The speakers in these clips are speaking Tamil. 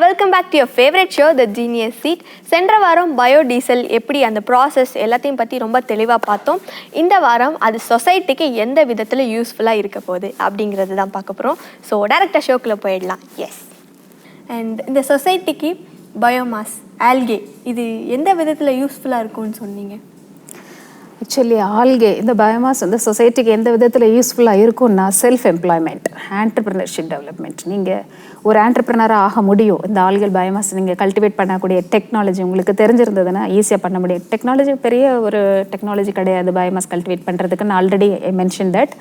Welcome back to your favourite show the genius seat. சென்ற வாரம் பயோடீசல் எப்படி அந்த ப்ராசஸ் எல்லாத்தையும் பற்றி ரொம்ப தெளிவாக பார்த்தோம். இந்த வாரம் அது சொசைட்டிக்கு எந்த விதத்தில் யூஸ்ஃபுல்லாக இருக்க போகுது அப்படிங்கிறது தான் பார்க்க போகிறோம். ஸோ டேரெக்டாக ஷோக்குள்ளே போயிடலாம். எஸ், அண்ட் இந்த சொசைட்டிக்கு பயோமாஸ் ஆல்கே இது எந்த விதத்தில் யூஸ்ஃபுல்லாக இருக்கும்னு சொன்னீங்க? ஆக்சுவலி ஆல்கே இந்த பயோமாஸ் வந்து சொசைட்டிக்கு எந்த விதத்தில் யூஸ்ஃபுல்லாக இருக்கும்னா செல்ஃப் எம்ப்ளாய்மெண்ட், ஆண்டர்ப்ரினர்ஷிப் டெவலப்மெண்ட். நீங்கள் ஒரு ஆண்டர்ப்ரினராக ஆக முடியும். இந்த ஆல்கே பயோமாஸ் நீங்கள் கல்டிவேட் பண்ணக்கூடிய டெக்னாலஜி உங்களுக்கு தெரிஞ்சிருந்ததுன்னா ஈஸியாக பண்ண முடியும். டெக்னாலஜி பெரிய ஒரு டெக்னாலஜி கிடையாது பயோமாஸ் கல்டிவேட் பண்ணுறதுக்கு. நான் already I mention that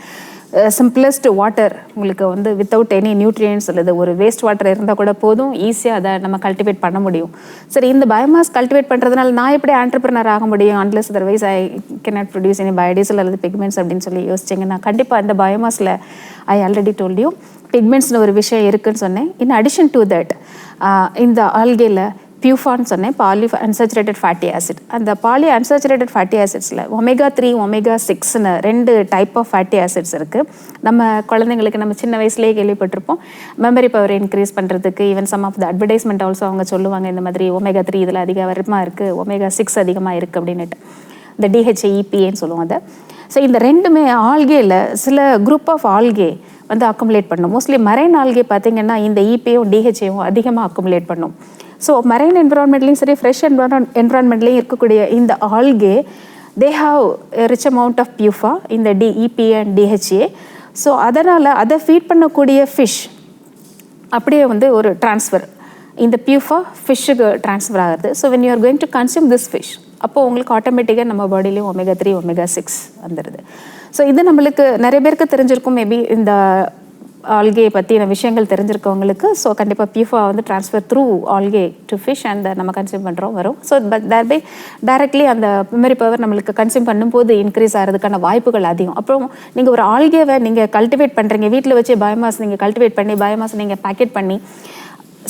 simplest water உங்களுக்கு வந்து வித்தவுட் எனி நியூட்ரியன்ஸ் அல்லது ஒரு வேஸ்ட் வாட்டர் இருந்தால் கூட போதும், ஈஸியாக அதை நம்ம கல்டிவேட் பண்ண முடியும். சரி, இந்த பயோமாஸ் கல்டிவேட் பண்ணுறதுனால நான் எப்படி ஆண்டர்ப்ரினர் ஆக முடியும் unless otherwise I cannot produce any biodiesel அல்லது பிக்மெண்ட்ஸ் அப்படின்னு சொல்லி யோசிச்சிங்கன்னா கண்டிப்பாக இந்த பயோமாஸில் ஐ ஆல்ரெடி டோல்ட் யூ பிக்மெண்ட்ஸ்னு ஒரு விஷயம் இருக்குதுன்னு சொன்னேன். இன் அடிஷன் டு தட் இந்த ஆல்கேல பியூஃபான்னு சொன்னேன், பாலி அன்சாச்சுரேட்டட் ஃபேட்டி ஆசிட். அந்த பாலி அன்சாச்சுரேட்டட் ஃபேட்டி ஆசிட்ஸில் ஒமேகா 3 ஒமேகா 6ன்னு 2 டைப் ஆஃப் ஃபேட்டி ஆசிட்ஸ் இருக்குது. நம்ம குழந்தைங்களுக்கு நம்ம சின்ன வயசுலேயே கேள்விப்பட்டிருப்போம் மெமரி பவர் இன்க்ரீஸ் பண்ணுறதுக்கு. Even some of the advertisement also அவங்க சொல்லுவாங்க இந்த மாதிரி ஒமேகா 3 இதில் அதிகமாக இருக்குது, ஒமேகா 6 அதிகமாக இருக்குது அப்படின்னுட்டு. இந்த DHA EPAன்னு சொல்லுவோம் அதை. ஸோ இந்த ரெண்டுமே ஆல்கேல சில குரூப் ஆஃப் ஆல்கே வந்து அக்குமுலேட் பண்ணும். மோஸ்ட்லி மரைன் ஆல்கே பார்த்திங்கன்னா இந்த EPAவும் DHAவும் அதிகமாக அக்குமுலேட் பண்ணும். ஸோ மரைன் என்விரான்மெண்ட்லேயும் சரி ஃப்ரெஷ் என்விரான்மெண்ட்லேயும் இருக்கக்கூடிய இந்த algae they have rich amount of PUFA இந்த EPA அண்ட் DHA. ஸோ அதனால் அதை ஃபீட் பண்ணக்கூடிய ஃபிஷ் அப்படியே வந்து ஒரு ட்ரான்ஸ்ஃபர் இந்த பியூஃபா ஃபிஷ்ஷுக்கு ட்ரான்ஸ்ஃபர் ஆகுது. So when you are going to consume this fish அப்போது உங்களுக்கு ஆட்டோமேட்டிக்காக நம்ம பாடியிலையும் ஒமேகா 3 ஒமேகா 6 வந்துடுது. ஸோ இது நம்மளுக்கு நிறைய பேருக்கு தெரிஞ்சிருக்கும் மேபி இந்த ஆல்கே பற்றின விஷயங்கள் தெரிஞ்சிருக்கவங்களுக்கு. ஸோ கண்டிப்பாக பியூஃபா வந்து transfer through algae to fish and நம்ம கன்சியூம் பண்ணுறோம் வரும். ஸோ பட் தேர்பை டைரக்ட்லி அந்த மெமரி பவர் நம்மளுக்கு கன்சியூம் பண்ணும்போது இன்க்ரீஸ் ஆகிறதுக்கான வாய்ப்புகள் அதிகம். அப்புறம் நீங்கள் ஒரு ஆல்கேவை நீங்கள் கல்டிவேட் பண்ணுறீங்க, வீட்டில் வச்சு பயோமாஸ் நீங்கள் கல்டிவேட் பண்ணி பயோமாஸ் நீங்கள் பேக்கெட் பண்ணி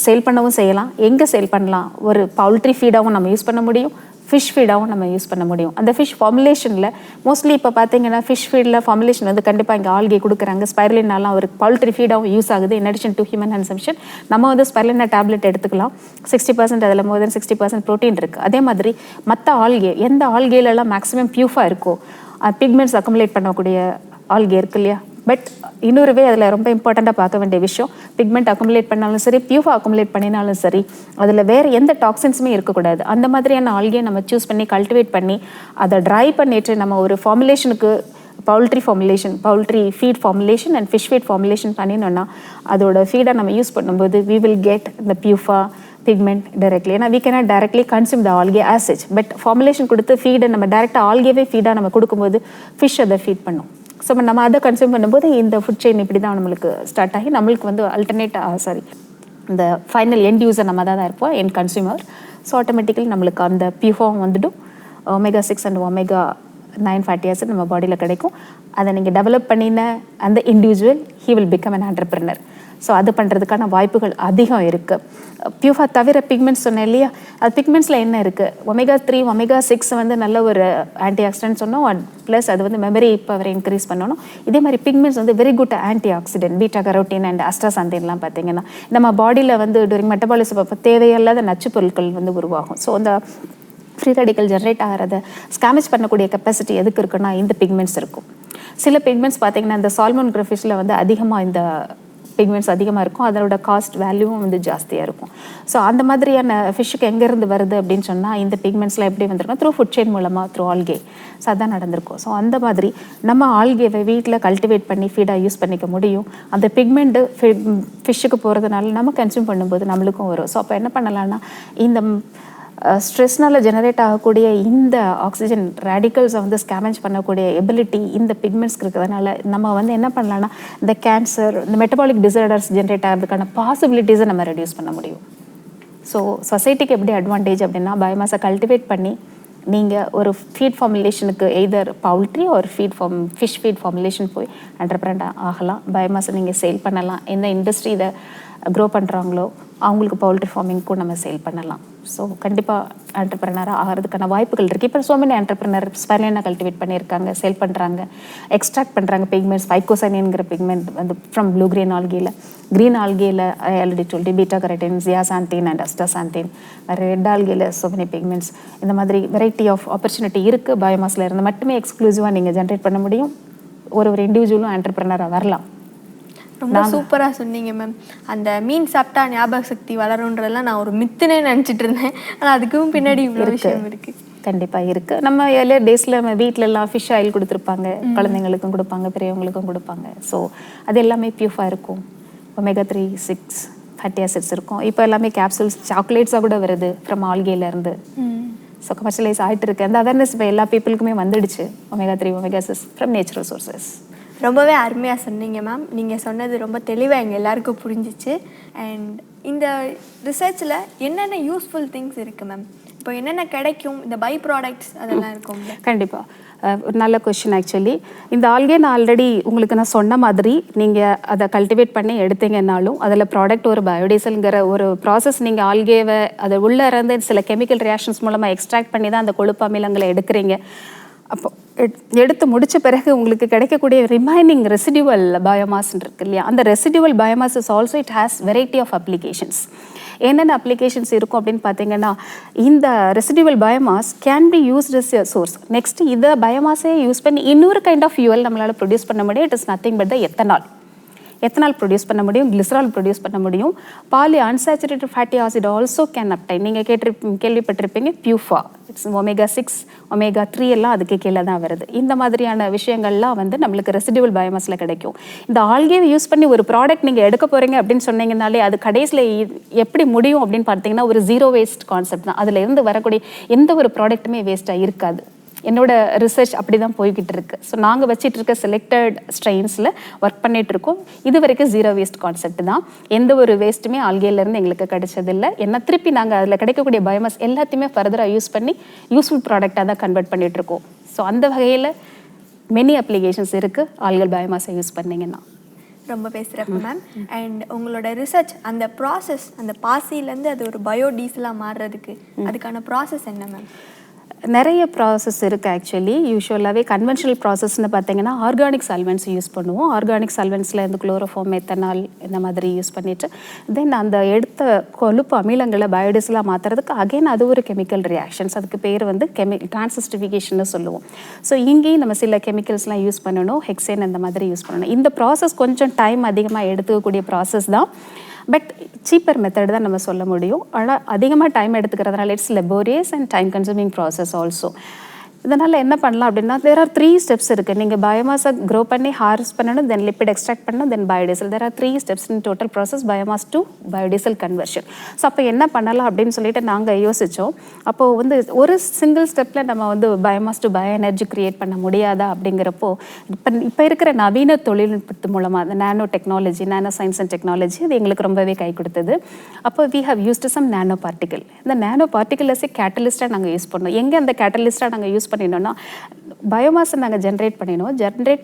சேல் பண்ணவும் செய்யலாம். எங்கே சேல் பண்ணலாம்? ஒரு பவுல்ட்ரி ஃபீடாகவும் நம்ம யூஸ் பண்ண முடியும், ஃபிஷ் ஃபீடாகவும் நம்ம யூஸ் பண்ண முடியும். அந்த ஃபிஷ் ஃபார்முலேஷனில் மோஸ்ட்லி இப்போ பார்த்தீங்கன்னா ஃபிஷ் ஃபீடில் ஃபார்முலேஷன் வந்து கண்டிப்பாக இங்கே ஆல்கே கொடுக்குறாங்க. ஸ்பைரலினாலாம் ஒரு பவுல்ட்ரி ஃபீடாகவும் யூஸ் ஆகுது. இன் அடிஷன் டு ஹியூமன் கன்சம்ஷன் நம்ம வந்து ஸ்பைரலினா டேப்லெட் எடுத்துக்கலாம். 60% அதில் மோர் தென் 60% ப்ரோட்டீன் இருக்குது. அதே மாதிரி மற்ற ஆல்கே எந்த ஆல்கேலலாம் மேக்ஸிமம் பியூஃபா இருக்கோ பிக்மெண்ட்ஸ் அக்குமுலேட் பண்ணக்கூடிய ஆல்கே இருக்கு இல்லையா. பட் இன்னொருவே அதில் ரொம்ப இம்பார்ட்டண்ட்டாக பார்க்க வேண்டிய விஷயம், பிக்மெண்ட் அக்குமுலேட் பண்ணாலும் சரி பியூஃபா அக்குமுலேட் பண்ணினாலும் சரி அதில் வேறு எந்த டாக்ஸின்ஸுமே இருக்கக்கூடாது. அந்த மாதிரியான ஆல்கே நம்ம சூஸ் பண்ணி கல்டிவேட் பண்ணி அதை ட்ரை பண்ணிட்டு நம்ம ஒரு ஃபார்முலேஷனுக்கு poultry formulation, poultry feed formulation and fish feed formulation பண்ணினோன்னா அதோட ஃபீடை நம்ம யூஸ் பண்ணும்போது we will get the PUFA pigment directly. ஏன்னா we cannot directly consume the algae as such. But formulation கொடுத்து ஃபீடை நம்ம டேரெக்டாக ஆல்கேவே ஃபீடாக நம்ம கொடுக்கும்போது ஃபிஷ் அதை ஃபீட் பண்ணும். ஸோ நம்ம அதை கன்சியூம் பண்ணும்போது இந்த ஃபுட் செயின் இப்படி தான் நம்மளுக்கு ஸ்டார்ட் ஆகி நம்மளுக்கு வந்து இந்த ஃபைனல் எண்ட் யூஸர் நம்ம தான் இருப்போம், எண்ட் கன்சியூமர். ஸோ ஆட்டோமேட்டிக்கலி நம்மளுக்கு அந்த பியூஃபாவும் வந்துடும், omega 6 and omega 9 fatty acid நம்ம பாடியில் கிடைக்கும். அதை நீங்கள் டெவலப் பண்ணின அந்த individual he will become an entrepreneur. So அது பண்ணுறதுக்கான வாய்ப்புகள் அதிகம் இருக்குது. பியூஃபா தவிர பிக்மெண்ட்ஸ் சொன்னேன் இல்லையா, அது பிக்மெண்ட்ஸில் என்ன இருக்குது, ஒமேகா 3 ஒமேகா 6 வந்து நல்ல ஒரு ஆன்டி ஆக்சிடென்ட் சொன்னோம், ப்ளஸ் அது வந்து மெமரி பவரை இன்க்ரீஸ் பண்ணணும். இதே மாதிரி பிக்மெண்ட்ஸ் வந்து very good antioxidant. Beta carotene and அஸ்டாசாந்தின்லாம் பார்த்தீங்கன்னா நம்ம பாடியில் வந்து டூரிங் மெட்டபாலிசம் அப்போ தேவையில்லாத நச்சு பொருட்கள் வந்து உருவாகும். ஸோ அந்த ஃப்ரீ ரேடிக்கல் ஜென்ரேட் ஆகிறத ஸ்கேமேஜ் பண்ணக்கூடிய கெப்பாசிட்டி எதுக்கு இருக்குன்னா இந்த பிக்மெண்ட்ஸ் இருக்கும். சில பிக்மெண்ட்ஸ் பார்த்தீங்கன்னா இந்த சால்மன் ஃபிஷ்ஷில் வந்து அதிகமாக இந்த பிக்மெண்ட்ஸ் அதிகமாக இருக்கும், அதோட காஸ்ட் வேல்யூவும் வந்து ஜாஸ்தியாக இருக்கும். ஸோ அந்த மாதிரியான ஃபிஷ்ஷுக்கு எங்கேருந்து வருது அப்படின்னு சொன்னால் இந்த பிக்மெண்ட்ஸ்லாம் எப்படி வந்திருக்கும், த்ரூ ஃபுட் செயின் மூலமாக, த்ரூ ஆல்கே. ஸோ அதான் நடந்திருக்கும். ஸோ அந்த மாதிரி நம்ம ஆல்கேவை வீட்டில் கல்டிவேட் பண்ணி ஃபீடாக யூஸ் பண்ணிக்க முடியும். அந்த பிக்மெண்ட்டு ஃபிஷ்ஷுக்கு போகிறதுனால நம்ம கன்சியூம் பண்ணும்போது நம்மளுக்கும் வரும். ஸோ அப்போ என்ன பண்ணலான்னா இந்த ஸ்ட்ரெஸ்னால் ஜெனரேட் ஆகக்கூடிய இந்த ஆக்சிஜன் ரேடிக்கல்ஸை வந்து ஸ்கேமேஜ் பண்ணக்கூடிய எபிலிட்டி இந்த பிக்மெண்ட்ஸ்க்கு இருக்கிறதுனால நம்ம வந்து என்ன பண்ணலான்னா இந்த கேன்சர், இந்த மெட்டபாலிக் டிசார்டர்ஸ் ஜென்ரேட் ஆகிறதுக்கான பாசிபிலிட்டிஸை நம்ம ரெடியூஸ் பண்ண முடியும். ஸோ சொசைட்டிக்கு எப்படி அட்வான்டேஜ் அப்படின்னா பயோமாஸை கல்டிவேட் பண்ணி நீங்கள் ஒரு ஃபீட் ஃபார்முலேஷனுக்கு எய்தர் பவுல்ட்ரி ஒரு ஃபிஷ் ஃபீட் ஃபார்முலேஷன் போய் ஆண்டர்ப்ரெனர் ஆகலாம். பயோமாஸை நீங்கள் சேல் பண்ணலாம். எந்த இண்டஸ்ட்ரி இதை க்ரோ பண்ணுறாங்களோ அவங்களுக்கு பவுல்ட்ரி ஃபார்மிங்க்கும் நம்ம சேல் பண்ணலாம். ஸோ கண்டிப்பாக ஆண்டர்பிரினராக ஆகிறதுக்கான வாய்ப்புகள் இருக்குது. இப்போ சோமனி ஆண்டர்பிரினர் ஸ்பைருலினா கல்டிவேட் பண்ணியிருக்காங்க, சேல் பண்ணுறாங்க, எக்ஸ்ட்ராக்ட் பண்ணுறாங்க பிக்மெண்ட்ஸ், ஃபைக்கோசைனின்ங்கிற பிக்மெண்ட் வந்து ஃப்ரம் ப்ளூ கிரீன் ஆல்கேல. க்ரீன் ஆல்கேல ஆல்ரெடி சொல்லி beta carotene, zeaxanthin and astaxanthin, red ஆல்கேல சோமனி பிக்மெண்ட்ஸ். இந்த மாதிரி வெரைட்டி ஆஃப் ஆப்பர்ச்சுனிட்டி இருக்குது. பயோமாஸில் இருந்து மட்டுமே எக்ஸ்க்ளூசிவாக நீங்கள் ஜென்ரேட் பண்ண முடியும். ஒரு இண்டிவிஜுவலும் ஆண்டர்பிரினராக வரலாம். ரொம்ப சூப்பராக சொன்னீங்க மேம். அந்த மீன் சாப்பிட்டா ஞாபக சக்தி வளருன்றதெல்லாம் நான் ஒரு மித்துனே நினச்சிட்டு இருந்தேன். ஆனால் அதுக்கும் பின்னாடி இவ்வளோ விஷயம் இருக்குது. கண்டிப்பாக இருக்குது. நம்ம எல்லா டேஸில் நம்ம வீட்டிலலாம் ஃபிஷ் ஆயில் கொடுத்துருப்பாங்க, குழந்தைங்களுக்கும் கொடுப்பாங்க, பெரியவங்களுக்கும் கொடுப்பாங்க. ஸோ அது எல்லாமே பியூஃபாக இருக்கும். ஒமேகா 3, 6 ஃபேட்டி ஆசிட்ஸ் இருக்கும். இப்போ எல்லாமே கேப்சூல்ஸ், சாக்லேட்ஸாக கூட வருது ஃப்ரம் ஆல்கேலேருந்து. ஸோ கமர்ஷியலைஸ் ஆகிட்டு இருக்கு. அந்த அவேர்னஸ் இப்போ எல்லா பீப்புளுக்குமே வந்துடுச்சு. Omega 3, omega 6 from natural sources. ரொம்பவே அருமையாக சொன்னீங்க மேம். நீங்கள் சொன்னது ரொம்ப தெளிவாக எங்கள் எல்லாருக்கும் புரிஞ்சிச்சு. அண்ட் இந்த ரிசர்ச்சில் என்னென்ன யூஸ்ஃபுல் திங்ஸ் இருக்குது மேம்? இப்போ என்னென்ன கிடைக்கும், இந்த பை ப்ராடக்ட்ஸ் அதெல்லாம் இருக்கும்? கண்டிப்பாக ஒரு நல்ல கொஷின். ஆக்சுவலி இந்த ஆல்கே நான் ஆல்ரெடி உங்களுக்கு நான் சொன்ன மாதிரி நீங்கள் அதை கல்டிவேட் பண்ணி எடுத்தீங்கன்னாலும் அதில் ப்ராடக்ட் ஒரு பயோடீசல்ங்கிற ஒரு ப்ராசஸ். நீங்கள் ஆல்கேவை அதை உள்ளே இருந்து சில கெமிக்கல் ரியாக்ஷன்ஸ் மூலமாக எக்ஸ்ட்ராக்ட் பண்ணி தான் அந்த கொழுப்பு அமிலங்களை எடுக்கிறீங்க. அப்போ எடுத்து முடித்த பிறகு உங்களுக்கு கிடைக்கக்கூடிய ரிமைனிங் ரெசிடியூவல் பயோமாஸ் இருக்கு இல்லையா, அந்த residual biomass is also it has variety of applications. என்னென்ன அப்ளிகேஷன்ஸ் இருக்கும் அப்படின்னு பார்த்தீங்கன்னா, இந்த residual biomass can be used as a source. Next இதை பயோமாஸே யூஸ் பண்ணி இன்னொரு கைண்ட் ஆஃப் ஃபியூவல் நம்மளால் ப்ரொடியூஸ் பண்ண முடியும். It is nothing but the ethanol produce பண்ண முடியும், கிளிசரால் ப்ரொடியூஸ் பண்ண முடியும். Poly unsaturated fatty acid also can obtain. நீங்கள் கேள்விப்பட்டிருப்பீங்க பியூஃபா, இட்ஸ் ஒமேகா 6, ஒமேகா 3 எல்லாம் அதுக்கு கீழே தான் வருது. இந்த மாதிரியான விஷயங்கள்லாம் வந்து நம்மளுக்கு ரெசிடியூவல் பயோமாஸில் கிடைக்கும். இந்த ஆல்கேவை யூஸ் பண்ணி ஒரு ப்ராடக்ட் நீங்கள் எடுக்க போகிறீங்க அப்படின்னு சொன்னீங்கனாலே அது கடைசியில் எப்படி முடியும் அப்படின்னு பார்த்தீங்கன்னா ஒரு ஜீரோ வேஸ்ட் கான்செப்ட் தான். அதில் இருந்து வரக்கூடிய எந்த ஒரு ப்ராடக்ட்டுமே வேஸ்ட்டாக இருக்காது. என்னோட ரிசர்ச் அப்படி தான் போய்கிட்டு இருக்கு. ஸோ நாங்கள் வச்சிட்டு இருக்க செலக்டட் ஸ்ட்ரெயின்ஸில் ஒர்க் பண்ணிட்டு இருக்கோம். இது வரைக்கும் ஜீரோ வேஸ்ட் கான்செப்ட் தான். எந்த ஒரு வேஸ்ட்டுமே ஆல்கேலேருந்து எங்களுக்கு கிடைச்சதில்லை. ஏன்னா திருப்பி நாங்கள் அதில் கிடைக்கக்கூடிய பயோமாஸ் எல்லாத்தையுமே ஃபர்தராக யூஸ் பண்ணி யூஸ்ஃபுல் ப்ராடக்டாக தான் கன்வெர்ட் பண்ணிட்டு இருக்கோம். ஸோ அந்த வகையில் மெனி அப்ளிகேஷன்ஸ் இருக்குது ஆல்கல் பயோமாஸை யூஸ் பண்ணிங்கன்னா. ரொம்ப பேசுகிறப்ப மேம். அண்ட் உங்களோட ரிசர்ச் அந்த ப்ராசஸ், அந்த பாசிலேருந்து அது ஒரு பயோடீசலாக மாறுறதுக்கு அதுக்கான ப்ராசஸ் என்ன மேம்? நிறைய ப்ராசஸ் இருக்குது. ஆக்சுவலி யூஸ்வலாகவே கன்வென்ஷனல் ப்ராசஸ்ன்னு பார்த்தீங்கன்னா ஆர்கானிக் சால்வெண்ட்ஸ் யூஸ் பண்ணுவோம். ஆர்கானிக் சால்வெண்ட்ஸில் இந்த குளோரோஃபார்ம், மெத்தனால் இந்த மாதிரி யூஸ் பண்ணிவிட்டு தென் அந்த எடுத்த கொழுப்பு அமிலங்களை பயோடீசலாக மாற்றுறதுக்கு அகைன் அது ஒரு கெமிக்கல் ரியாக்ஷன்ஸ். அதுக்கு பேர் வந்து டிரான்சிஸ்டிஃபிகேஷன்னு சொல்லுவோம். ஸோ இங்கேயும் நம்ம சில கெமிக்கல்ஸ்லாம் யூஸ் பண்ணணும், ஹெக்சேன் இந்த மாதிரி யூஸ் பண்ணணும். இந்த ப்ராசஸ் கொஞ்சம் டைம் அதிகமாக எடுத்துக்கக்கூடிய ப்ராசஸ் தான். பட் சீப்பர் மெத்தட் தான் நம்ம சொல்ல முடியும். ஆனால் அதிகமாக டைம் எடுத்துக்கிறதுனால it's laborious and time consuming process also. இதனால் என்ன பண்ணலாம் அப்படின்னா தேர் ஆர் 3 ஸ்டெப்ஸ் இருக்குது. நீங்கள் பயோமாஸை க்ரோ பண்ணி ஹார்வெஸ்ட் பண்ணணும், தென் லிப்பிட் எக்ஸ்ட்ராக்ட் பண்ணணும், then biodiesel. There are 3 steps in total process biomass to biodiesel conversion. So அப்போ என்ன பண்ணலாம் அப்படின்னு சொல்லிட்டு நாங்கள் யோசித்தோம். அப்போது வந்து ஒரு சிங்கிள் ஸ்டெப்பில் நம்ம வந்து biomass to bio energy create பண்ண முடியாதா அப்படிங்கிறப்போ இப்போ இருக்கிற நவீன தொழில்நுட்பத்து மூலமாக அந்த nano technology, nano science and technology அது எங்களுக்கு ரொம்பவே கை கொடுத்தது. அப்போ we have used some nano particle. இந்த நானோ பார்ட்டிகல்ஸே கேட்டலிஸ்ட்டாக நாங்கள் யூஸ் பண்ணோம். எங்கே அந்த கேட்டலிஸ்ட்டாக நாங்கள் யூஸ் பண்ணினோன்னா பயோமாஸை நாங்கள் ஜென்ரேட்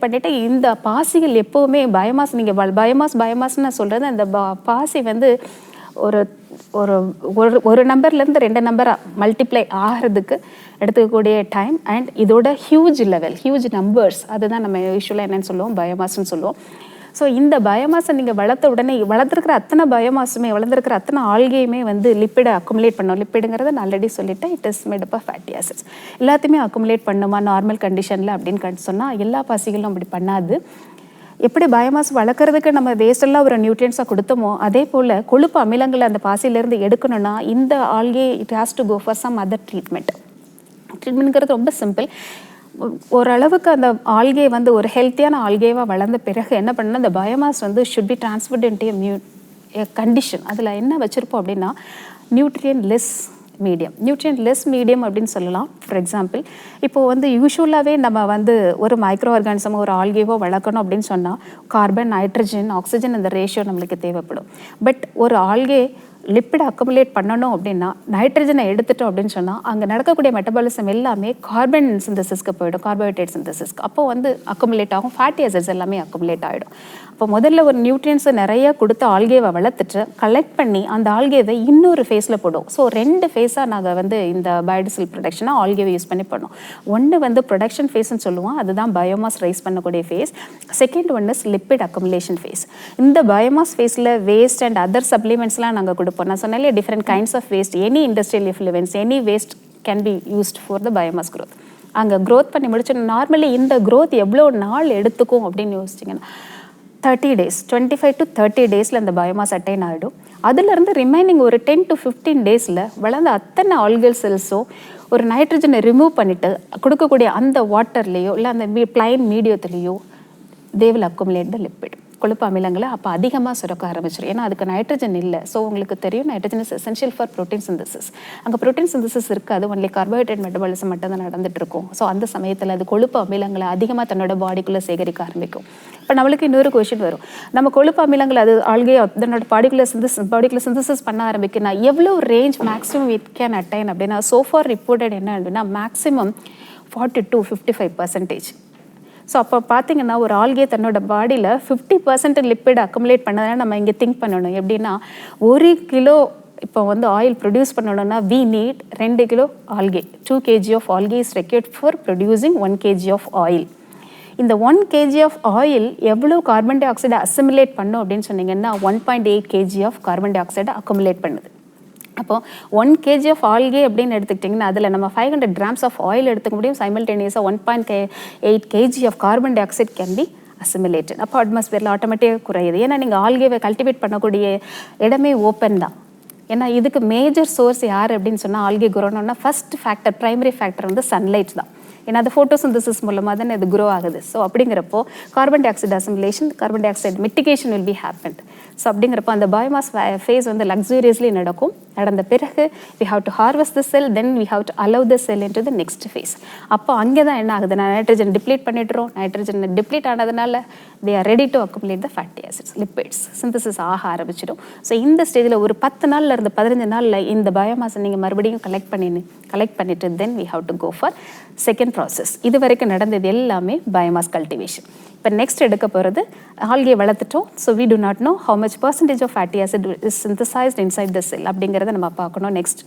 பண்ணிவிட்டு இந்த பாசிகள் எப்போவுமே பயோமாஸ், நீங்கள் பயோமாஸ்ன்னு சொல்கிறது அந்த பாசி வந்து ஒரு ஒரு ஒரு நம்பர்லேருந்து 2 நம்பராக மல்டிப்ளை ஆகிறதுக்கு எடுத்துக்கக்கூடிய டைம் அண்ட் இதோட ஹியூஜ் நம்பர்ஸ், அதுதான் நம்ம யூஸ்வலாக என்னென்னு சொல்லுவோம், பயோமாஸ்ன்னு சொல்லுவோம். ஸோ இந்த பயோமாஸை நீங்கள் வளர்த்த உடனே வளர்த்துருக்கிற அத்தனை பயோமாஸுமே, வளர்ந்துருக்கிற அத்தனை ஆல்கேயுமே வந்து லிப்பிடை அக்குமுலேட் பண்ணோம். லிப்பிடுங்கிறத நான் ஆல்ரெடி சொல்லிட்டேன், it is made up of fatty acids. எல்லாத்தையுமே அக்குமுலேட் பண்ணுமா நார்மல் கண்டிஷனில் அப்படின்னு சொன்னால் எல்லா பாசிகளும் அப்படி பண்ணாது. எப்படி பயோமாஸ் வளர்க்குறதுக்கு நம்ம வேஸ்டெல்லாம் ஒரு நியூட்ரியன்ஸாக கொடுத்தோமோ அதே போல் கொழுப்பு அமிலங்களை அந்த பாசியிலேருந்து எடுக்கணும்னா இந்த algae it has to go for some other ட்ரீட்மெண்ட்ங்கிறது ரொம்ப சிம்பிள். ஓரளவுக்கு அந்த ஆல்கே வந்து ஒரு ஹெல்த்தியான ஆல்கேவாக வளர்ந்த பிறகு என்ன பண்ணணும், அந்த பயோமாஸ் வந்து should be transferred into a condition. அதில் என்ன வச்சுருப்போம் அப்படின்னா நியூட்ரியன் லெஸ் மீடியம் அப்படின்னு சொல்லலாம். ஃபார் எக்ஸாம்பிள் இப்போது வந்து யூஸ்வலாகவே நம்ம வந்து ஒரு மைக்ரோ ஆர்கானிசமோ ஒரு ஆல்கேவோ வளர்க்கணும் அப்படின்னு சொன்னால் கார்பன், நைட்ரஜன், ஆக்சிஜன் இந்த ரேஷியோ நம்மளுக்கு தேவைப்படும். பட் ஒரு ஆல்கே லிப்பிட் அக்குமுலேட் பண்ணணும் அப்படின்னா நைட்ரஜனை எடுத்துட்டோம் அப்படின்னு சொன்னால் அங்கே நடக்கக்கூடிய மெட்டபாலிசம் எல்லாமே கார்பன் சிந்தசிஸ்க்கு போயிடும், கார்போஹைட்ரேட் சிந்தசிஸ்க்கு. அப்போ வந்து அக்குமுலேட் ஆகும், ஃபேட்டி ஆசிட்ஸ் எல்லாமே அக்குமுலேட் ஆகிடும். அப்போ முதல்ல ஒரு நியூட்ரியன்ஸை நிறைய கொடுத்து ஆல்கேவை வளர்த்துட்டு கலெக்ட் பண்ணி அந்த ஆல்கேவை இன்னொரு ஃபேஸில் போடும். ஸோ 2 ஃபேஸாக நாங்கள் வந்து இந்த பயோடீசல் ப்ரொடக்ஷனாக ஆல்கேவை யூஸ் பண்ணி பண்ணோம். ஒன்று வந்து ப்ரொடக்ஷன் ஃபேஸ்ன்னு சொல்லுவோம், அதுதான் பயோமாஸ் ரைஸ் பண்ணக்கூடிய phase. Second one is lipid accumulation phase. இந்த பயோமாஸ் ஃபேஸில் வேஸ்ட் அண்ட் அதர் சப்ளிமெண்ட்ஸ்லாம் நாங்கள் கொடுப்போம். நான் சொன்னாலே different kinds of waste, any industrial effluence, any waste can be used for the biomass growth. அங்கே க்ரோத் பண்ணி முடிச்சு நார்மலி இந்த க்ரோத் எவ்வளோ நாள் எடுத்துக்கும் அப்படின்னு யோசிச்சிங்கன்னா 30 days, 25 to 30 டேஸில் அந்த பயோமாஸ் அட்டைன் ஆகிடும். அதுலேருந்து ரிமைனிங் ஒரு 10 to 15 டேஸில் வளர்ந்த அத்தனை ஆல்கல் செல்ஸும் ஒரு நைட்ரஜனை ரிமூவ் பண்ணிவிட்டு கொடுக்கக்கூடிய அந்த வாட்டர்லேயோ இல்லை அந்த plain மீடியத்துலேயோ they will accumulate the lipid, கொழுப்பு அமிலங்களை அப்போ அதிகமாக சுரக்க ஆரம்பிச்சிடும். ஏன்னா அதுக்கு நைட்ரஜன் இல்லை. ஸோ உங்களுக்கு தெரியும் nitrogen is essential for protein synthesis. அங்கே ப்ரோட்டீன் சிந்தசிஸ் இருக்காது, ஒன்லி கார்போஹைட்ரேட் மெட்டபாலிசம் மட்டும் தான் நடந்துட்டு இருக்கும். ஸோ அந்த சமயத்தில் அது கொழுப்பு அமிலங்களை அதிகமாக தன்னோட பாடிக்குள்ளே சேகரிக்க ஆரம்பிக்கும். இப்போ நம்மளுக்கு இன்னொரு கொஷின் வரும், நம்ம கொழுப்பு அமிலங்கள் அது ஆல்கே தன்னோட பாடிக்குள்ளே சிந்தசிஸ் பண்ண ஆரம்பிக்குன்னா எவ்வளோ range maximum it can attain அப்படின்னா சோஃபார் ரிப்போர்ட்டட் என்ன அப்படின்னா மேக்ஸிமம் 40 to 55%. ஸோ அப்போ பார்த்தீங்கன்னா ஒரு ஆல்கே தன்னோட பாடியில் 50% லிப்பிட் அக்குமுலேட் பண்ணதை நம்ம இங்கே திங்க் பண்ணணும். எப்படின்னா 1 கிலோ இப்போ வந்து ஆயில் ப்ரொடியூஸ் பண்ணணும்னா we need 2 kilo algae. 2 kg of algae is required for producing 1 kg of oil. இந்த 1 kg ஆஃப் ஆயில் எவ்வளோ கார்பன் டை ஆக்சைடை அசிமுலேட் பண்ணும் அப்படின்னு சொன்னீங்கன்னா 1.8 kg ஆஃப் கார்பன் டை ஆக்சைடை அக்குமுலேட் பண்ணுது. அப்போ 1 kg ஆஃப் ஆல்கே அப்படின்னு எடுத்துக்கிட்டிங்கன்னா அதில் நம்ம 500 grams ஆஃப் ஆயில் எடுத்துக்க முடியும். சைமல்டேனியஸாக 1.8 kg of carbon dioxide can be assimilated. அப்போ அட்மாஸ்பியரில் ஆட்டோமேட்டிக்காக குறையுது. ஏன்னா நீங்கள் ஆல்கேவை கல்டிவேட் பண்ணக்கூடிய இடமே ஓப்பன் தான். ஏன்னா இதுக்கு மேஜர் சோர்ஸ் யார் அப்படின்னு சொன்னால் ஆல்கே குரோனோன்னா ஃபர்ஸ்ட் ஃபேக்டர், ப்ரைமரி ஃபேக்டர் வந்து சன்லைட் தான். ஏன்னா அது ஃபோட்டோசிந்தசிஸ் மூலமாக தானே அது க்ரோ ஆகுது. ஸோ அப்படிங்கிறப்போ carbon dioxide assimilation, carbon dioxide mitigation will be happened. So அப்படிங்கிறப்போ அந்த பயோமாஸ் ஃபேஸ் வந்து லக்ஸூரியஸ்லி நடக்கும். நடந்த பிறகு we have to harvest the cell, then we have to allow the cell into the next phase. அப்போ அங்கே தான் என்ன ஆகுது, நைட்ரஜன் டிப்ளீட் பண்ணிடுறோம். நைட்ரஜன் டிப்ளீட் ஆனதுனால they are ready to accumulate the fatty acids, lipids synthesis ஆக ஆரம்பிச்சிடும். ஸோ இந்த ஸ்டேஜில் ஒரு 10 நாள்ல இருந்து 15 நாளில் இந்த பயோமாஸை நீங்கள் மறுபடியும் கலெக்ட் பண்ணிட்டு then we have to go for second process. இது வரைக்கும் நடந்தது எல்லாமே பயோமாஸ் கல்டிவேஷன். இப்போ நெக்ஸ்ட் எடுக்க போகிறது ஆல்கே வளர்த்துட்டோம். So we do not know how much percentage of fatty acid is synthesized inside the cell அப்படிங்கிறத நம்ம பார்க்கணும். நெக்ஸ்ட்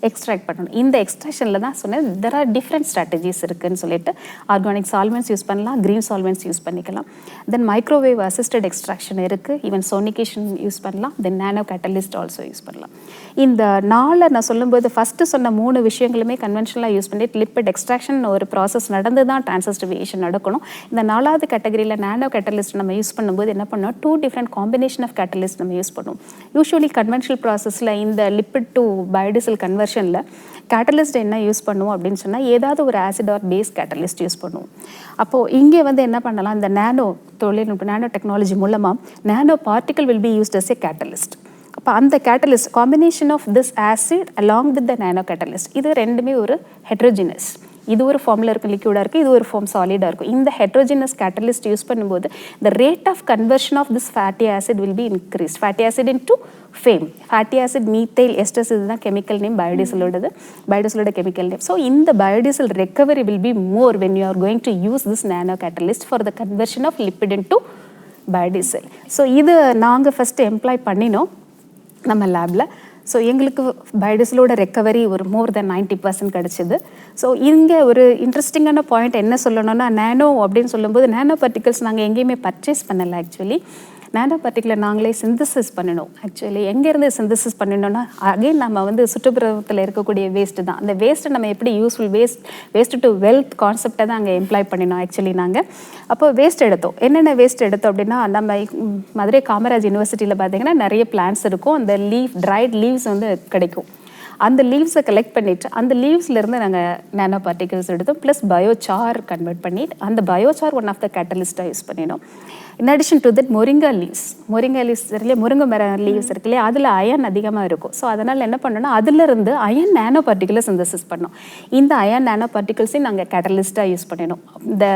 எக்ஸ்ட்ராக்ட் பண்ணணும். இந்த எக்ஸ்ட்ராக்ஷனில் தான் சொன்னேன் தெர் ஆர் டிஃப்ரெண்ட் ஸ்ட்ராட்டஜிஸ் இருக்குதுன்னு சொல்லிட்டு ஆர்கானிக் சால்வெண்ட்ஸ் யூஸ் பண்ணலாம், க்ரீன் சால்வெண்ட்ஸ் யூஸ் பண்ணிக்கலாம். தென் மைக்ரோவேவ் அசிஸ்டட் எக்ஸ்ட்ராக்ஷன் இருக்குது, ஈவன் சோனிகேஷன் யூஸ் பண்ணலாம். தென் நானோ கேட்டலிஸ்ட் ஆல்சோ யூஸ் பண்ணலாம். இந்த நாளை நான் சொல்லும்போது ஃபஸ்ட்டு சொன்ன 3 விஷயங்களுமே கன்வென்ஷனலாக யூஸ் பண்ணிட்டு லிப்பிட் எக்ஸ்ட்ராக்ஷன் ஒரு ப்ராசஸ் நடந்து தான் டிரான்சிஸ்டிவேஷன் நடக்கணும். இந்த 4வது கேட்டகரியில் நானோ கேட்டலிஸ்ட் நம்ம யூஸ் பண்ணும்போது என்ன பண்ணோம், 2 டிஃப்ரெண்ட் காம்பினேஷன் ஆஃப் கேட்டலிஸ்ட் நம்ம யூஸ் பண்ணுவோம். யூஸ்வலி கன்வென்ஷனல் ப்ராசஸில் இந்த லிப்பிட் டு பயோடீசல் கன்வர்ஷனில் கேட்டலிஸ்ட் என்ன யூஸ் பண்ணுவோம் அப்படின்னு சொன்னால் ஏதாவது ஒரு acid or base catalyst use பண்ணுவோம். அப்போது இங்கே வந்து என்ன பண்ணலாம், இந்த நானோ தொழில்நுட்ப நானோ டெக்னாலஜி மூலமாக nano particle will be used as a catalyst. அப்போ அந்த catalyst combination of this acid along with the nano catalyst, இது ரெண்டுமே ஒரு ஹெட்ரோஜினஸ். இது ஒரு ஃபார்மில் இருக்கும், லிக்விடாக இருக்குது, இது ஒரு ஃபார்ம் சாலிடாக இருக்கும். இந்த ஹெட்ரோஜினஸ் கேட்டலிஸ்ட் யூஸ் பண்ணும்போது the rate of conversion of this fatty acid will be increased. Fatty acid into FAME. Fatty acid methyl esters இதுதான் கெமிக்கல் நேம், பயோடீசலோடது, பயோடீசலோட கெமிக்கல் நேம். ஸோ இந்த biodiesel recovery will be more when you are going to use this nano catalyst for the conversion of lipid into biodiesel. So இது நாங்கள் ஃபஸ்ட்டு எம்ப்ளாய் பண்ணினோம் நம்ம லேபில். ஸோ எங்களுக்கு பயோடீசலோட ரெக்கவரி ஒரு மோர் தென் 90% கிடச்சிது. ஸோ இங்கே ஒரு இன்ட்ரெஸ்டிங்கான பாயிண்ட் என்ன சொல்லணும்னா, நானோ அப்படின்னு சொல்லும்போது நானோ பார்ட்டிகல்ஸ் நாங்கள் எங்கேயுமே பர்ச்சேஸ் பண்ணலை. ஆக்சுவலி நானோ பார்ட்டிகுலர் நாங்களே சிந்தசிஸ் பண்ணணும். ஆக்சுவலி எங்கேருந்து சிந்தசிஸ் பண்ணணும்னா அகெயின் நம்ம வந்து சுற்றுப்புறத்தில் இருக்கக்கூடிய வேஸ்ட்டு தான். அந்த வேஸ்ட்டை நம்ம எப்படி யூஸ்ஃபுல் வேஸ்ட் டு வெல்த் கான்செப்டை தான் அங்கே எம்ப்ளாய் பண்ணினோம். ஆக்சுவலி நாங்கள் அப்போ வேஸ்ட் எடுத்தோம். என்னென்ன வேஸ்ட் எடுத்தோம் அப்படின்னா, நம்ம மதுரை காமராஜ் யூனிவர்சிட்டியில் பார்த்தீங்கன்னா நிறைய பிளான்ட்ஸ் இருக்கும். அந்த ட்ரைட் லீவ்ஸ் வந்து கிடைக்கும். அந்த லீவ்ஸை கலெக்ட் பண்ணிவிட்டு அந்த லீவ்ஸ்லேருந்து நாங்கள் நானோ பார்ட்டிகல்ஸ் எடுத்தோம். ப்ளஸ் பயோசார் கன்வெர்ட் பண்ணிட்டு அந்த பயோசார் ஒன் ஆஃப் த கேட்டலிஸ்ட்டாக யூஸ் பண்ணினோம். In addition to that moringa leaves இருக்குல்லையே, முருங்கை மர லீவ்ஸ் இருக்குல்லையே, அதில் அயன் அதிகமாக இருக்கும். ஸோ அதனால் என்ன பண்ணோன்னா அதிலிருந்து அயன் நானோ பார்ட்டிகலை சிந்தசிஸ் பண்ணோம். இந்த அயன் நானோ பார்ட்டிகல்ஸையும் நாங்கள் கேட்டலிஸ்ட்டாக யூஸ் பண்ணினோம். இந்த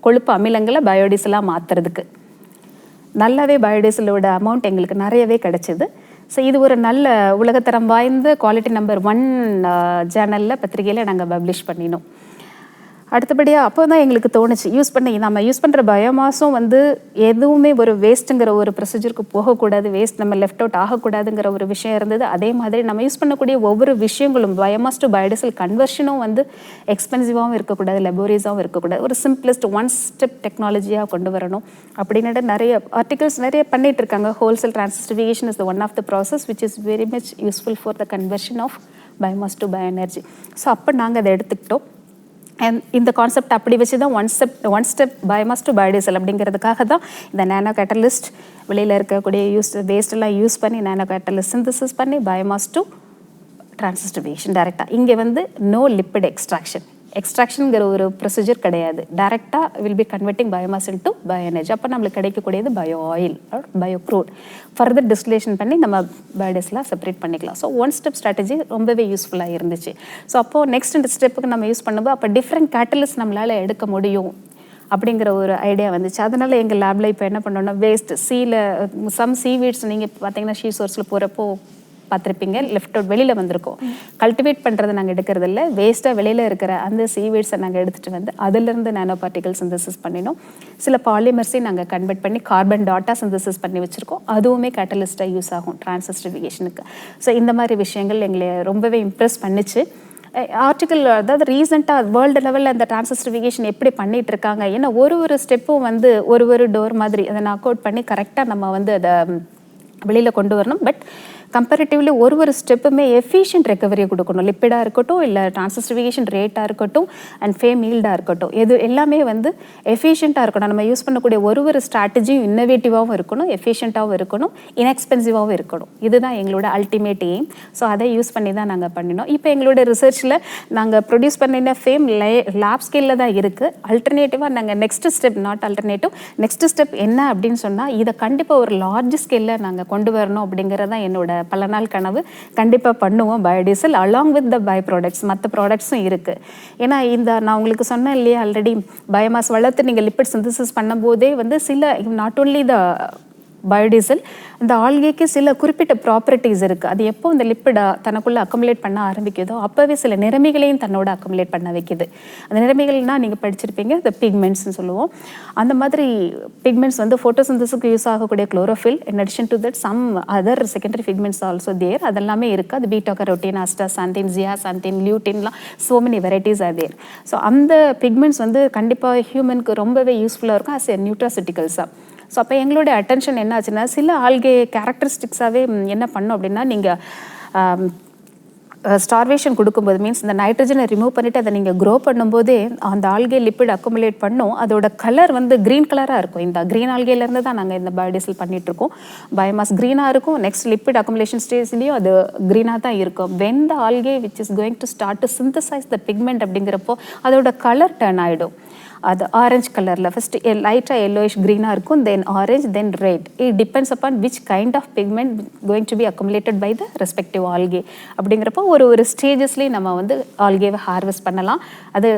கொழுப்பு அமிலங்களை பயோடீசலாக மாற்றுறதுக்கு நல்லாவே பயோடீசலோட அமௌண்ட் எங்களுக்கு நிறையவே கிடச்சிது. ஸோ இது ஒரு நல்ல உலகத்தரம் வாய்ந்த குவாலிட்டி நம்பர் 1 ஜேர்னலில் பத்திரிகையில் நாங்கள் பப்ளிஷ் பண்ணினோம். அடுத்தபடியாக அப்போ தான் எங்களுக்கு தோணுச்சு நம்ம யூஸ் பண்ணுற பயோமாஸும் வந்து எதுவுமே ஒரு வேஸ்ட்டுங்கிற ஒரு ப்ரொசீஜருக்கு போகக்கூடாது, வேஸ்ட் நம்ம லெஃப்ட் அவுட் ஆகக்கூடாதுங்கிற ஒரு விஷயம் இருந்தது. அதே மாதிரி நம்ம யூஸ் பண்ணக்கூடிய ஒவ்வொரு விஷயங்களும் பயோமாஸ் டு பயோடீசல் கன்வர்ஷனும் வந்து எக்ஸ்பென்சிவாகவும் இருக்கக்கூடாது, லெபோரியஸாகவும் இருக்கக்கூடாது, ஒரு சிம்பிளஸ்ட் ஒன் ஸ்டெப் டெக்னாலஜியாக கொண்டு வரணும் அப்படின்னுட்டு நிறைய ஆர்டிகல்ஸ் நிறைய பண்ணிட்டு இருக்காங்க. Whole cell transesterification is the one of the process which is very much useful for the conversion of biomass to bio energy. So அப்போ நாங்கள் அதை எடுத்துக்கிட்டோம். அண்ட் இந்த கான்செப்ட் அப்படி வச்சு தான் one step biomass to biodiesel அப்படிங்கிறதுக்காக தான் இந்த நானோ கேட்டலிஸ்ட் வெளியில் இருக்கக்கூடிய வேஸ்டெல்லாம் யூஸ் பண்ணி நானோ கேட்டலிஸ்ட் சிந்தசிஸ் பண்ணி பயோமாஸ் டு டிரான்சிஸ்டிஃபிகேஷன் டைரெக்டாக. இங்கே வந்து நோ லிப்பிட் எக்ஸ்ட்ராக்ஷனுங்கிற ஒரு ப்ரொசீஜர் கிடையாது. டைரெக்டாக will be converting biomass into bio energy. அப்போ நம்மளுக்கு கிடைக்கக்கூடியது bio oil or bio crude. Further distillation பண்ணி நம்ம பயோடீசலாக செப்பரேட் பண்ணிக்கலாம். ஸோ ஒன் ஸ்டெப் ஸ்ட்ராட்டஜி ரொம்பவே யூஸ்ஃபுல்லாக இருந்துச்சு. ஸோ அப்போது நெக்ஸ்ட் இந்த ஸ்டெப்புக்கு நம்ம யூஸ் பண்ணும்போது அப்போ டிஃப்ரெண்ட் கேட்டலிஸ்ட் நம்மளால் எடுக்க முடியும் அப்படிங்கிற ஒரு ஐடியா வந்துச்சு. அதனால் எங்கள் லேபில் இப்போ என்ன பண்ணோன்னா வேஸ்ட் சீவீட்ஸ் நீங்கள் பார்த்தீங்கன்னா ஷீ சோர்ஸில் போகிறப்போ பார்த்துருப்பீங்க, லெஃப்ட் அவுட் வெளியில் வந்திருக்கோம். கல்டிவேட் பண்ணுறதை நாங்கள் எடுக்கிறது இல்லை, வேஸ்ட்டாக வெளியில் இருக்கிற அந்த சீவேட்ஸை நாங்கள் எடுத்துகிட்டு வந்து அதிலிருந்து நானோ பார்ட்டிகல் சிந்தசிஸ் பண்ணினோம். சில பாலிமர்ஸையும் நாங்கள் கன்வெர்ட் பண்ணி கார்பன் டாட்டா சிந்தசிஸ் பண்ணி வச்சுருக்கோம். அதுவுமே கேட்டலிஸ்ட்டாக யூஸ் ஆகும் டிரான்சிஸ்டிஃபிகேஷனுக்கு. ஸோ இந்த மாதிரி விஷயங்கள் எங்களை ரொம்பவே இம்ப்ரெஸ் பண்ணிச்சு. ஆர்டிக்கல் அதாவது ரீசெண்டாக வேர்ல்டு லெவலில் அந்த டிரான்சிஸ்டிஃபிகேஷன் எப்படி பண்ணிகிட்டு இருக்காங்க, ஏன்னா ஒரு ஸ்டெப்பும் வந்து ஒரு டோர் மாதிரி அதை நாக் அவுட் பண்ணி கரெக்டாக நம்ம வந்து அதை வெளியில் கொண்டு வரணும். பட் கம்பேரிட்டிவ்லி ஒரு ஸ்டெப்புமே எஃபிஷியன்ட் ரெக்கவரியை கொடுக்கணும். லிப்பிடாக இருக்கட்டும், இல்லை டிரான்சிஸ்டிஃபிகேஷன் ரேட்டாக இருக்கட்டும், அண்ட் ஃபேம் ஈல்டாக இருக்கட்டும், இது எல்லாமே வந்து எஃபிஷியண்ட்டாக இருக்கணும். நம்ம யூஸ் பண்ணக்கூடிய ஒரு ஸ்ட்ராட்டஜியும் இன்னோவேட்டிவாகவும் இருக்கணும், எஃபிஷியண்ட்டாகவும் இருக்கணும், இன்எக்ஸ்பென்சிவாகவும் இருக்கணும். இதுதான் எங்களோட அல்டிமேட் எய்ம். ஸோ அதை யூஸ் பண்ணி தான் நாங்கள் பண்ணினோம். இப்போ எங்களோட ரிசர்ச்சில் நாங்கள் ப்ரொடியூஸ் பண்ணின ஃபேம் லேப் ஸ்கேலில் தான் இருக்குது. அல்டர்னேட்டிவாக நாங்கள் நெக்ஸ்ட் ஸ்டெப் என்ன அப்படின்னு சொன்னால், இதை கண்டிப்பாக ஒரு லார்ஜ் ஸ்கேலில் நாங்கள் கொண்டு வரணும் அப்படிங்கிறதான் என்னோட பல நாள் கனவு. கண்டிப்பாக பண்ணுவோம் biodiesel along with the by products. மற்ற ப்ராடக்ட்ஸும் இருக்குது. ஏன்னா நான் உங்களுக்கு சொன்னேன் இல்லையா, ஆல்ரெடி பயோமாஸ் வளர்த்து நீங்கள் லிப்பிட் சிந்தசிஸ் பண்ணும்போதே வந்து சில நாட் ஓன்லி த பயோடீசல், இந்த ஆல்கேக்கு சில குறிப்பிட்ட ப்ராப்பர்ட்டிஸ் இருக்குது. அது எப்போ இந்த லிப்பிடை தனக்குள்ளே அக்குமுலேட் பண்ண ஆரம்பிக்குதோ அப்போவே சில நிறமிகளையும் தன்னோட அக்குமுலேட் பண்ண வைக்குது. அந்த நிறமிகள்னால் நீங்கள் படிச்சிருப்பீங்க, இந்த பிக்மெண்ட்ஸ்னு சொல்லுவோம். அந்த மாதிரி பிக்மெண்ட்ஸ் வந்து ஃபோட்டோசிந்தசிஸ்க்கு யூஸ் ஆகக்கூடிய chlorophyll, in addition to that some other secondary pigments also there. அதெல்லாமே இருக்குது. அது பீட்டா கரோட்டின், அஸ்டாசாந்தின், ஜியாசாந்தின், லியூட்டின்லாம் so many varieties are there. So அந்த பிக்மெண்ட்ஸ் வந்து கண்டிப்பாக ஹியூமனுக்கு ரொம்பவே யூஸ்ஃபுல்லாக இருக்கும் ஆஸ் எ நியூட்ராசிட்டிகல்ஸாக. ஸோ அப்போ எங்களுடைய அட்டென்ஷன் என்ன ஆச்சுன்னா, சில ஆல்கே கேரக்டரிஸ்டிக்ஸாகவே என்ன பண்ணோம் அப்படின்னா, நீங்கள் ஸ்டார்வேஷன் கொடுக்கும்போது மீன்ஸ் இந்த நைட்ரஜனை ரிமூவ் பண்ணிவிட்டு அதை நீங்கள் க்ரோ பண்ணும்போதே அந்த ஆல்கே லிப்பிட் அக்குமுலேட் பண்ணும். அதோட கலர் வந்து க்ரீன் கலராக இருக்கும். இந்த க்ரீன் ஆல்கேலேருந்து தான் நாங்கள் இந்த பயோடீசல் பண்ணிகிட்ருக்கோம். பயோமாஸ் க்ரீனாக இருக்கும். நெக்ஸ்ட் லிப்பிட் அக்குமுலேஷன் ஸ்டேஜ்லேயும் அது க்ரீனாக தான் இருக்கும். When the algae which is going to start to synthesise the pigment அப்படிங்கிறப்போ அதோட கலர் டர்ன் ஆகிடும். அது ஆரஞ்சு கலரில் ஃபஸ்ட்டு லைட்டாக எல்லோயிஷ் க்ரீனாக இருக்கும், then orange, then red. It depends upon which kind of pigment going to be accumulated by the respective algae. அப்படிங்கிறப்போ ஒரு ஸ்டேஜஸ்லேயும் நம்ம வந்து ஆல்கேவை ஹார்வெஸ்ட் பண்ணலாம். அது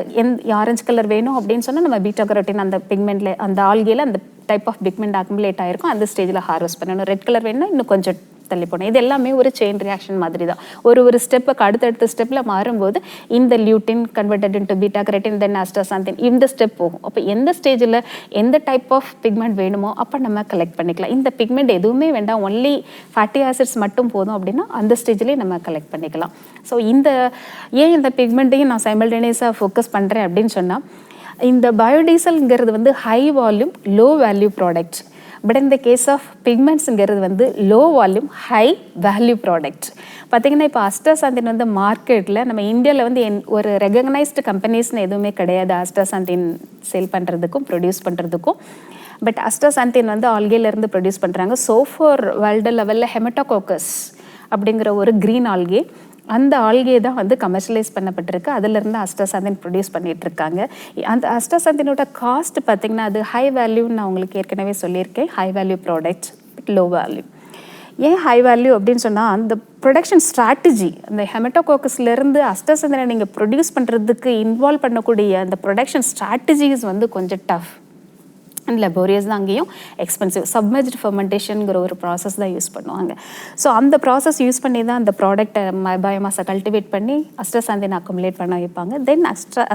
ஆரஞ்சு கலர் வேணும் அப்படின்னு சொன்னால் நம்ம பீட்டா கரோட்டின் அந்த பிக்மெண்ட்டில் அந்த ஆல்கேல அந்த டைப் ஆஃப் பிக்மெண்ட் அக்குமுலேட் ஆகிருக்கும், அந்த ஸ்டேஜில் ஹார்வெஸ்ட் பண்ணணும். ரெட் கலர் வேணும்னா இன்னும் கொஞ்சம் தள்ளி போனோம். இது எல்லாமே ஒரு செயின் ரியாக்ஷன் மாதிரி தான். ஒரு ஸ்டெப்புக்கு அடுத்தடுத்த ஸ்டெப்பில் மாறும்போது இந்த lutein converted into beta carotene, then astaxanthin, இந்த ஸ்டெப் போகும். அப்போ எந்த ஸ்டேஜில் எந்த டைப் ஆஃப் பிக்மெண்ட் வேணுமோ அப்போ நம்ம கலெக்ட் பண்ணிக்கலாம். இந்த பிக்மெண்ட் எதுவுமே வேண்டாம், ஒன்லி ஃபேட்டி ஆசிட்ஸ் மட்டும் போதும் அப்படின்னா அந்த ஸ்டேஜ்லேயே நம்ம கலெக்ட் பண்ணிக்கலாம். ஸோ ஏன் இந்த பிக்மெண்ட்டையும் நான் சைமல்டேனியஸாக ஃபோக்கஸ் பண்ணுறேன் அப்படின்னு சொன்னால், இந்த பயோடீசல்ங்கிறது வந்து high volume low value product. But இந்த கேஸ் ஆஃப் பிக்மெண்ட்ஸுங்கிறது வந்து low volume high value product. பார்த்திங்கன்னா இப்போ அஸ்டாசாந்தின் வந்து மார்க்கெட்டில் நம்ம இந்தியாவில் வந்து ஒரு ரெகக்னைஸ்டு கம்பெனிஸ்னு எதுவுமே கிடையாது அஸ்டாசாந்தின் சேல் பண்ணுறதுக்கும் ப்ரொடியூஸ் பண்ணுறதுக்கும். பட் அஸ்டாசாந்தின் வந்து ஆல்கேலேருந்து ப்ரொடியூஸ் பண்ணுறாங்க. சோஃபார் வேர்ல்டு லெவலில் ஹெமட்டோகோக்கஸ் அப்படிங்கிற ஒரு க்ரீன் ஆல்கே, அந்த ஆல்கே தான் வந்து கமர்ஷியலைஸ் பண்ணப்பட்டிருக்கு. அதிலிருந்து அஸ்டாசாந்தின் ப்ரொடியூஸ் பண்ணிகிட்ருக்காங்க. அந்த அஸ்டாசாந்தினோட காஸ்ட் பார்த்திங்கன்னா அது ஹை வேல்யூன்னு நான் உங்களுக்கு ஏற்கனவே சொல்லியிருக்கேன். High value products but low value. ஏன் ஹை வேல்யூ அப்படின்னு சொன்னால், அந்த ப்ரொடக்ஷன் ஸ்ட்ராட்டஜி, அந்த ஹெமட்டோகோக்கஸ்லேருந்து அஸ்டாசாந்தினை நீங்கள் ப்ரொடியூஸ் பண்ணுறதுக்கு இன்வால்வ் பண்ணக்கூடிய அந்த ப்ரொடக்ஷன் ஸ்ட்ராட்டஜிஸ் வந்து கொஞ்சம் டஃப். அண்ட் லெபோரியஸ் தான் அங்கேயும் எக்ஸ்பென்சிவ். சப்மெர்ஜ்டு ஃபெர்மெண்டேஷனுங்கிற ஒரு ப்ராசஸ் தான் யூஸ் பண்ணுவாங்க. ஸோ அந்த ப்ராசஸ் யூஸ் பண்ணி தான் அந்த ப்ராடக்ட்டை பயோமாஸை கல்டிவேட் பண்ணி அஸ்டசாந்தின் அக்குமுலேட் பண்ண வைப்பாங்க. தென்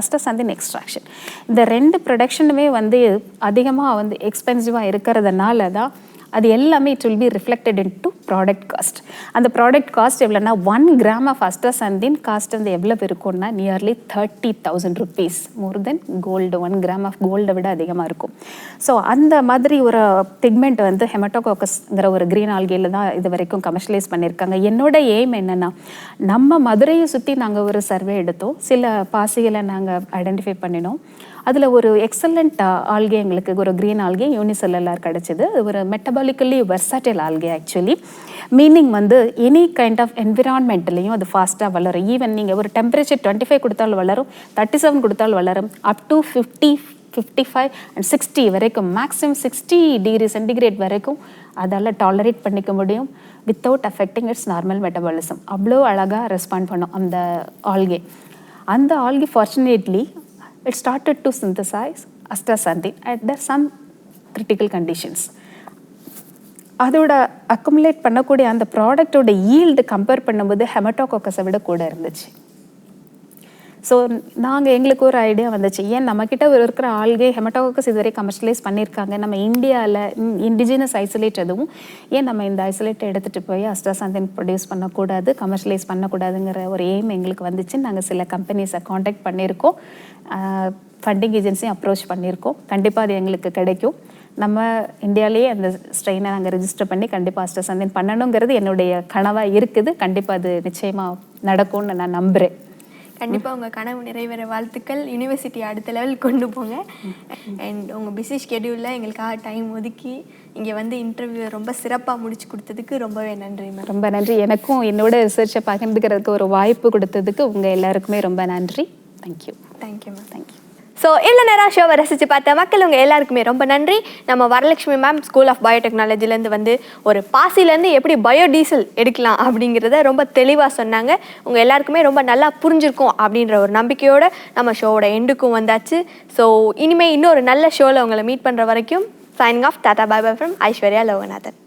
அஸ்டசாந்தின் எக்ஸ்ட்ராக்ஷன். இந்த 2 ப்ரொடக்ஷனுமே வந்து அதிகமாக வந்து எக்ஸ்பென்சிவாக இருக்கிறதுனால தான் அது எல்லாமே it will be reflected into product cost. அந்த ப்ராடக்ட் காஸ்ட் எவ்வளோனா 1 கிராம் ஆஃப் அஸ்டசாந்தின் காஸ்ட் வந்து எவ்வளோ இருக்கும்னா nearly 30,000 rupees, more than gold. 1 gram of கோல்டை விட அதிகமாக இருக்கும். ஸோ அந்த மாதிரி ஒரு பிக்மெண்ட் வந்து ஹெமட்டோகாக்கஸ்ங்கிற ஒரு க்ரீன் ஆல்கேல தான் இது வரைக்கும் கமர்ஷியலைஸ் பண்ணியிருக்காங்க. என்னோட எய்ம் என்னென்னா, நம்ம மதுரையை சுற்றி நாங்கள் ஒரு சர்வே எடுத்தோம், சில பாசிகளை நாங்கள் ஐடென்டிஃபை பண்ணினோம். அதில் ஒரு எக்ஸலண்ட் ஆல்கே எங்களுக்கு ஒரு க்ரீன் ஆல்கே யூனிசெல்லுலார் கிடச்சிது. ஒரு மெட்டபாலிக்கலி வெர்சாட்டில் ஆல்கே ஆக்சுவலி. மீனிங் வந்து எனி கைண்ட் ஆஃப் என்விரான்மெண்ட்லேயும் அது ஃபாஸ்ட்டாக வளரும். ஈவன் நீங்கள் ஒரு டெம்பரேச்சர் 25 கொடுத்தாலும் வளரும், 37 கொடுத்தாலும் வளரும், அப் டு 50, 55 and 60 வரைக்கும், மேக்ஸிமம் 60 டிகிரி சென்டிகிரேட் வரைக்கும் அதால் டாலரேட் பண்ணிக்க முடியும் without affecting it's normal metabolism. அவ்வளோ அழகாக ரெஸ்பாண்ட் பண்ணும் அந்த ஆல்கே. அந்த algae fortunately it started to synthesize astaxanthin at some critical conditions. அதோட அக்குமுலேட் பண்ணக்கூடிய அந்த ப்ராடக்டோட ஈல்டு கம்பேர் பண்ணும்போது ஹெமட்டோகாக்கஸை விட கூட இருந்துச்சு. ஸோ எங்களுக்கு ஒரு ஐடியா வந்துச்சு, ஏன் நம்மக்கிட்ட இருக்கிற ஆல்கே ஹெமட்டோகாக்கஸ் இதுவரை கமர்ஷியலைஸ் பண்ணியிருக்காங்க, நம்ம இந்தியாவில் இண்டிஜினஸ் ஐசோலேட் எதுவும் ஏன் நம்ம இந்த ஐசோலேட்டை எடுத்துகிட்டு போய் அஸ்டாசாந்தின் ப்ரொடியூஸ் பண்ணக்கூடாது, கமர்ஷியலைஸ் பண்ணக்கூடாதுங்கிற ஒரு எய்ம் எங்களுக்கு வந்துச்சு. நாங்கள் சில கம்பெனிஸை காண்டாக்ட் பண்ணியிருக்கோம், ஃபண்டிங் ஏஜென்சியும் அப்ரோச் பண்ணியிருக்கோம். கண்டிப்பாக அது எங்களுக்கு கிடைக்கும். நம்ம இந்தியாவிலேயே அந்த ஸ்ட்ரெயினை நாங்கள் ரெஜிஸ்டர் பண்ணி கண்டிப்பாக அஸ்டாசாந்தின் பண்ணணுங்கிறது என்னுடைய கனவாக இருக்குது. கண்டிப்பாக அது நிச்சயமாக நடக்கும்னு நான் நம்புகிறேன். கண்டிப்பாக உங்கள் கனவு நிறைவேற வாழ்த்துக்கள். யூனிவர்சிட்டி அடுத்த லெவல் கொண்டு போங்க. அண்ட் உங்கள் பிஸி ஸ்கெடியூலில் எங்களுக்காக டைம் ஒதுக்கி இங்கே வந்து இன்டர்வியூ ரொம்ப சிறப்பாக முடிச்சு கொடுத்ததுக்கு ரொம்பவே நன்றி மேம். ரொம்ப நன்றி. எனக்கும் என்னோட ரிசர்ச்சை பகிர்ந்துக்கிறதுக்கு ஒரு வாய்ப்பு கொடுத்ததுக்கு உங்கள் எல்லாருக்குமே ரொம்ப நன்றி. Thank you. Thank you ma'am. Thank you. So இவ்வளோ நேரம் ஷோவை ரசித்து பார்த்த மக்கள் உங்கள் எல்லாருக்குமே ரொம்ப நன்றி. நம்ம வரலட்சுமி மேம் ஸ்கூல் ஆஃப் பயோடெக்னாலஜிலேருந்து வந்து ஒரு பாசிலேருந்து எப்படி பயோடீசல் எடுக்கலாம் அப்படிங்கிறத ரொம்ப தெளிவாக சொன்னாங்க. உங்கள் எல்லாருக்குமே ரொம்ப நல்லா புரிஞ்சிருக்கும் அப்படின்ற ஒரு நம்பிக்கையோடு நம்ம ஷோவோட எண்டுக்கும் வந்தாச்சு. ஸோ இனிமேல் இன்னொரு நல்ல ஷோவில் உங்களை மீட் பண்ணுற வரைக்கும் signing off. Tata bye bye from Aishwarya Loganathan.